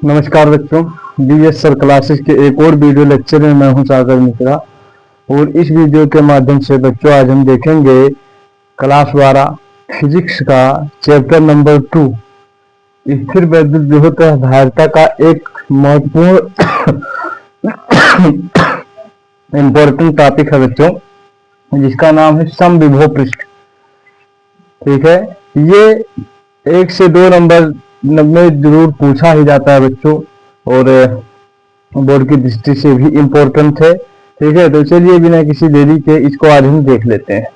नमस्कार बच्चों, BS sir classes के एक और वीडियो लेक्चर में मैं हूं सागर मिश्रा। और इस वीडियो के माध्यम से बच्चों आज हम देखेंगे क्लास 12 फिजिक्स का चैप्टर नंबर 2 स्थिर वैद्युत विभव धारिता का एक महत्वपूर्ण इम्पोर्टेंट टॉपिक है बच्चों, जिसका नाम है समविभव पृष्ठ। ठीक है, ये 1 से 2 नंबर में जरूर पूछा ही जाता है बच्चों, और बोर्ड की दृष्टि से भी इम्पोर्टेंट है। ठीक है, तो चलिए बिना किसी देरी के इसको आज हम देख लेते हैं।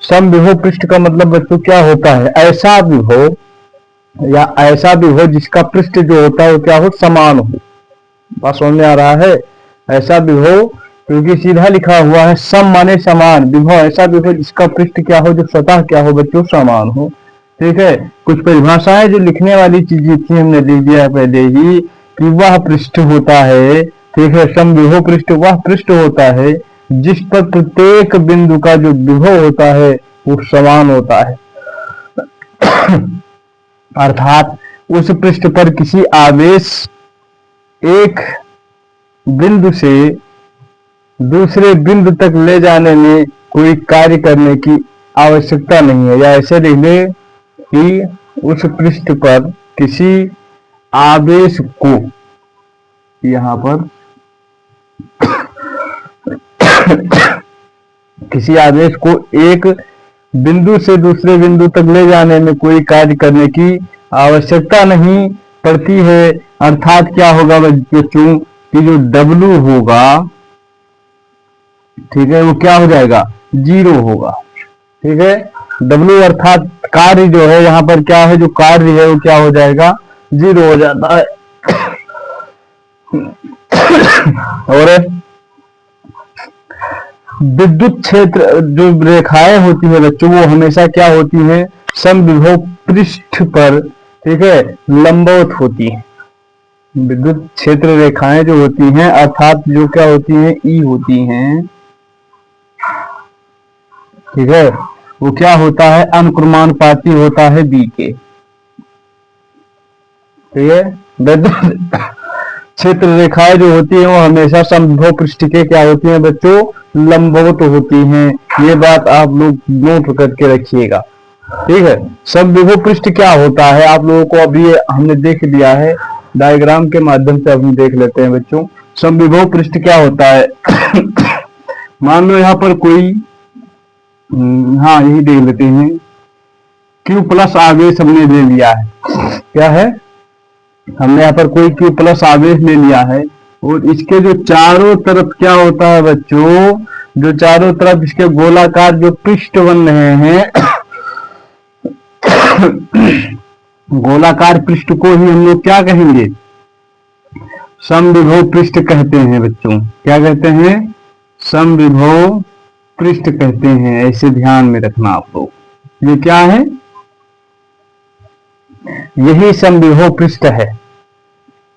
समविभव पृष्ठ का मतलब बच्चों क्या होता है? ऐसा विभव या ऐसा विभव जिसका पृष्ठ जो होता है वो क्या हो, समान हो। बात समझ में आ रहा है? ऐसा विभव, क्योंकि सीधा लिखा हुआ है सम माने समान, विभव ऐसा विभव जिसका पृष्ठ क्या हो, जो सतह क्या हो बच्चों, समान हो। ठीक है, कुछ परिभाषाएं जो लिखने वाली चीजें थी हमने लिख दिया पहले ही कि वह पृष्ठ होता है। ठीक है, समविभव पृष्ठ वह पृष्ठ होता है जिस पर प्रत्येक बिंदु का जो विभव होता है वो समान होता है। अर्थात उस पृष्ठ पर किसी आवेश एक बिंदु से दूसरे बिंदु तक ले जाने में कोई कार्य करने की आवश्यकता नहीं है। या ऐसे लिख ले कि उस पृष्ठ पर किसी आवेश को, यहां पर किसी आवेश को एक बिंदु से दूसरे बिंदु तक ले जाने में कोई कार्य करने की आवश्यकता नहीं पड़ती है। अर्थात क्या होगा बच्चों कि जो W होगा, ठीक है, वो क्या हो जाएगा, 0 होगा। ठीक है, W अर्थात कार्य जो है, यहाँ पर क्या है, जो कार्य है वो क्या हो जाएगा, 0 हो जाता है। और विद्युत क्षेत्र जो रेखाएं होती है बच्चों, वो हमेशा क्या होती हैं, समविभव पृष्ठ पर, ठीक है, लंबवत होती है। विद्युत क्षेत्र रेखाएं जो होती हैं अर्थात जो क्या होती हैं, E होती हैं। ठीक है, वो क्या होता है, अनुक्रमानुपाती होता है B के। ठीक है, विद्युत क्षेत्र रेखाएं जो होती हैं वो हमेशा समविभव पृष्ठ के क्या होती हैं बच्चों, लंबवत होती हैं। ये बात आप लोग नोट करके रखिएगा। ठीक है, समविभव पृष्ठ क्या होता है आप लोगों को अभी हमने देख लिया है, डायग्राम के माध्यम से हम देख लेते हैं बच्चों। समविभव पृष्ठ क्या होता है? मान लो यहाँ पर कोई, हाँ यही देख लेते हैं, Q प्लस आवेश हमने ले लिया है। क्या है, हमने यहाँ पर कोई Q प्लस आवेश ले लिया है, और इसके जो चारों तरफ क्या होता है बच्चों, जो चारों तरफ इसके गोलाकार जो पृष्ठ बन रहे हैं, गोलाकार पृष्ठ को ही हम लोग क्या कहेंगे, समविभव पृष्ठ कहते हैं बच्चों। क्या कहते हैं, समविभव पृष्ठ कहते हैं। ऐसे ध्यान में रखना आप लोग। ये क्या है, यही समविभव पृष्ठ है।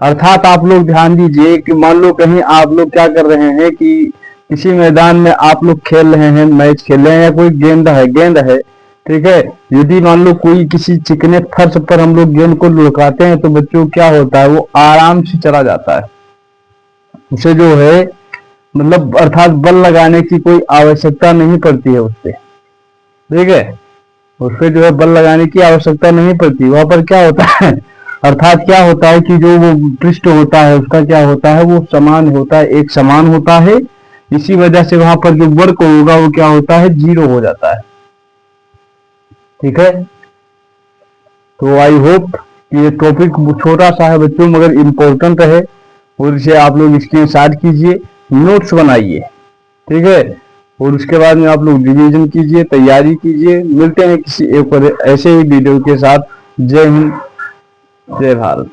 अर्थात आप लोग ध्यान दीजिए कि मान लो कहीं आप लोग क्या कर रहे हैं कि किसी मैदान में आप लोग खेल रहे हैं, मैच खेल रहे हैं, या कोई गेंद है। ठीक है, यदि मान लो कोई किसी चिकने फर्श पर हम लोग गेंद को लुढ़काते हैं तो बच्चों क्या होता है, वो आराम से चला जाता है। उसे जो है मतलब अर्थात बल लगाने की कोई आवश्यकता नहीं पड़ती है उससे। ठीक है, उससे जो है बल लगाने की आवश्यकता नहीं पड़ती। वहां पर क्या होता है, अर्थात क्या होता है कि जो वो पृष्ठ होता है उसका क्या होता है, वो समान होता है, एक समान होता है। इसी वजह से वहां पर जो वर्क होगा वो क्या होता है, 0 हो जाता है। ठीक है, तो आई होप ये टॉपिक छोटा सा है बच्चों मगर इम्पोर्टेंट है, और इसे आप लोग स्क्रीनशॉट कीजिए, नोट्स बनाइए। ठीक है, और उसके बाद में आप लोग रिवीजन कीजिए, तैयारी कीजिए। मिलते हैं किसी एक और ऐसे ही वीडियो के साथ। जय हिंद, जय भारत।